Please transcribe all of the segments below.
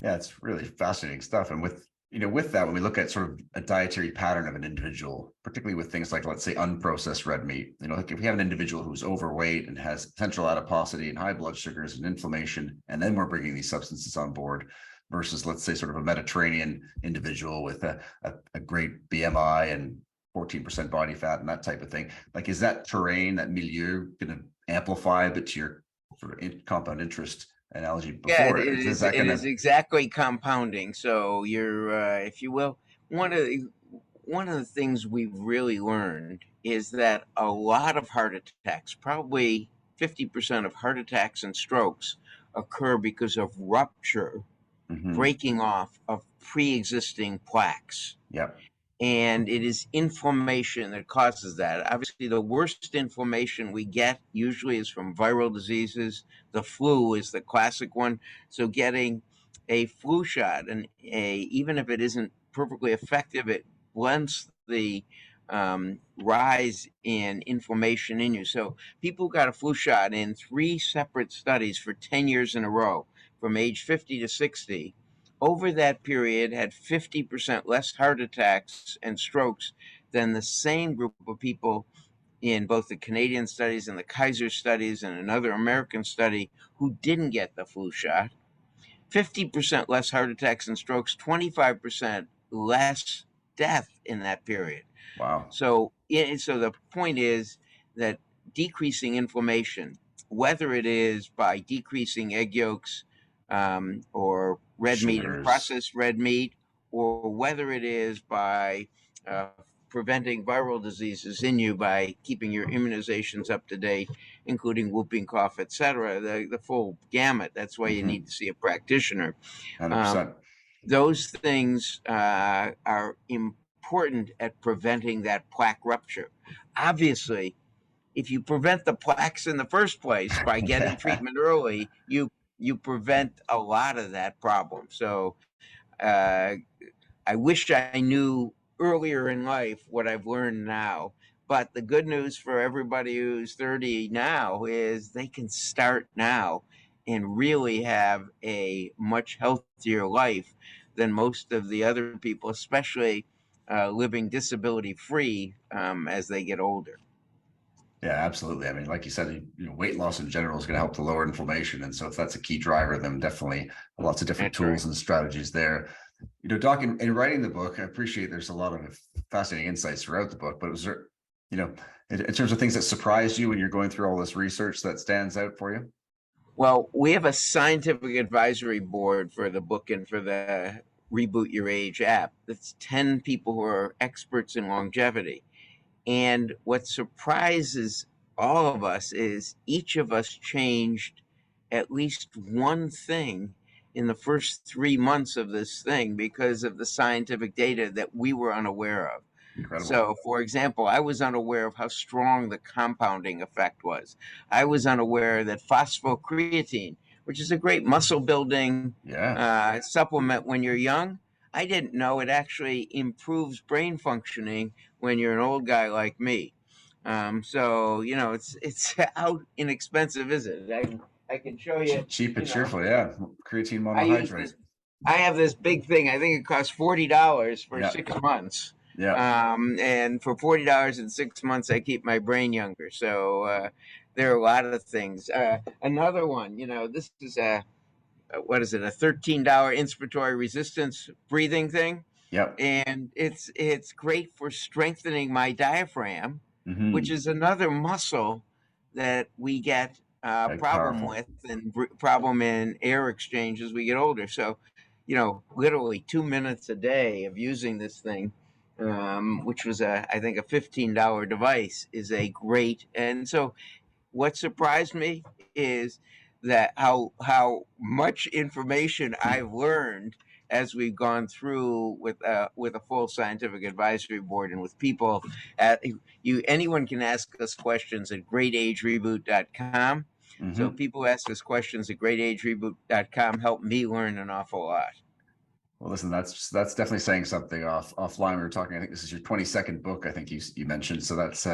Yeah, it's really fascinating stuff. And with that, when we look at sort of a dietary pattern of an individual, particularly with things like, let's say, unprocessed red meat, like if we have an individual who's overweight and has central adiposity and high blood sugars and inflammation, and then we're bringing these substances on board versus, let's say, sort of a Mediterranean individual with a great BMI and 14% body fat and that type of thing. Like, is that terrain, that milieu going to amplify a bit to your sort of compound interest analogy Yeah, it before? Is is. that It going is to, exactly compounding. So you're, if you will, one of the one of the things we've really learned is that a lot of heart attacks, probably 50% of heart attacks and strokes, occur because of rupture, mm-hmm. breaking off of pre-existing plaques. Yep. And it is inflammation that causes that. Obviously, the worst inflammation we get usually is from viral diseases. The flu is the classic one. So, getting a flu shot, and even if it isn't perfectly effective, it blunts the rise in inflammation in you. So, people got a flu shot in 3 separate studies for 10 years in a row, from age 50 to 60, over that period had 50% less heart attacks and strokes than the same group of people in both the Canadian studies and the Kaiser studies and another American study who didn't get the flu shot. 50% less heart attacks and strokes, 25% less death in that period. Wow. So the point is that decreasing inflammation, whether it is by decreasing egg yolks, or red meat and Sugars. processed red meat, or whether it is by uh, preventing viral diseases in you by keeping your immunizations up to date, including whooping cough, etc., the full gamut. That's why you Mm-hmm. need to see a practitioner. Um, 100%. those things are important at preventing that plaque rupture. Obviously, if you prevent the plaques in the first place by getting Yeah. treatment early, you prevent a lot of that problem. So uh, I wish I knew earlier in life what I've learned now. But the good news for everybody who's 30 now is they can start now and really have a much healthier life than most of the other people, especially living disability free as they get older. Yeah, absolutely. I mean, like you said, weight loss in general is going to help to lower inflammation. And so if that's a key driver, then definitely lots of different That's right. tools and strategies there. Doc, in writing the book, I appreciate there's a lot of fascinating insights throughout the book, but was there, in terms of things that surprised you when you're going through all this research that stands out for you? Well, we have a scientific advisory board for the book and for the Reboot Your Age app. That's 10 people who are experts in longevity. And what surprises all of us is each of us changed at least one thing in the first 3 months of this thing because of the scientific data that we were unaware of. Incredible. So, for example, I was unaware of how strong the compounding effect was. I was unaware that phosphocreatine, which is a great muscle building Yeah. supplement when you're young, I didn't know it actually improves brain functioning when you're an old guy like me. So it's how inexpensive is it? I can show you. Cheap and You know, cheerful. Yeah. Creatine I use monohydrate. this. I have this big thing. I think it costs $40 for Yeah. 6 months. Yeah. And for $40 in 6 months, I keep my brain younger. So there are a lot of things. Another one, this is what is it? A $13 inspiratory resistance breathing thing, Yep. and it's great for strengthening my diaphragm, which Mm-hmm. is another muscle that we get a Like problem powerful. with and problem in air exchange as we get older. So, literally 2 minutes a day of using this thing, which was I think a $15 device, is a great. And so what surprised me is that how much information I've learned as we've gone through with a full scientific advisory board and with people at anyone can ask us questions at greatagereboot.com. So Mm-hmm. people who ask us questions at greatagereboot.com help me learn an awful lot. Well, listen, that's definitely saying something offline. We were talking. I think this is your 22nd book. I think you mentioned. So that's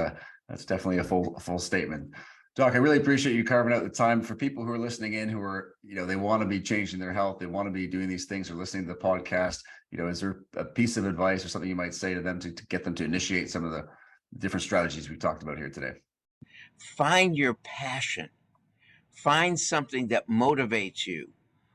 definitely a full statement. Doc, I really appreciate you carving out the time for people who are listening in, who are, they want to be changing their health. They want to be doing these things or listening to the podcast. Is there a piece of advice or something you might say to them to get them to initiate some of the different strategies we've talked about here today? Find your passion. Find something that motivates you,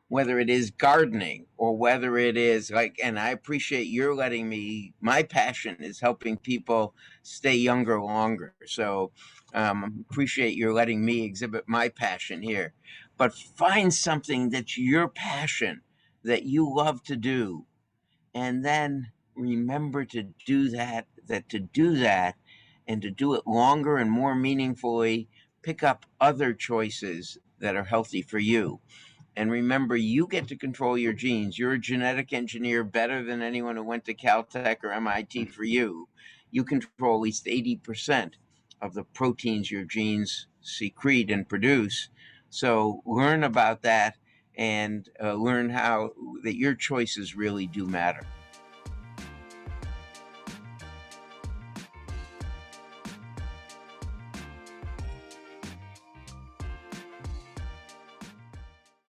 whether it is gardening or whether it is like, and I appreciate you're letting me, my passion is helping people stay younger longer. So appreciate you're letting me exhibit my passion here. But find something that's your passion that you love to do, and then remember to do that, and to do it longer and more meaningfully, pick up other choices that are healthy for you. And remember, you get to control your genes. You're a genetic engineer better than anyone who went to Caltech or MIT. For you, you control at least 80% of the proteins your genes secrete and produce. So learn about that, and learn how that your choices really do matter.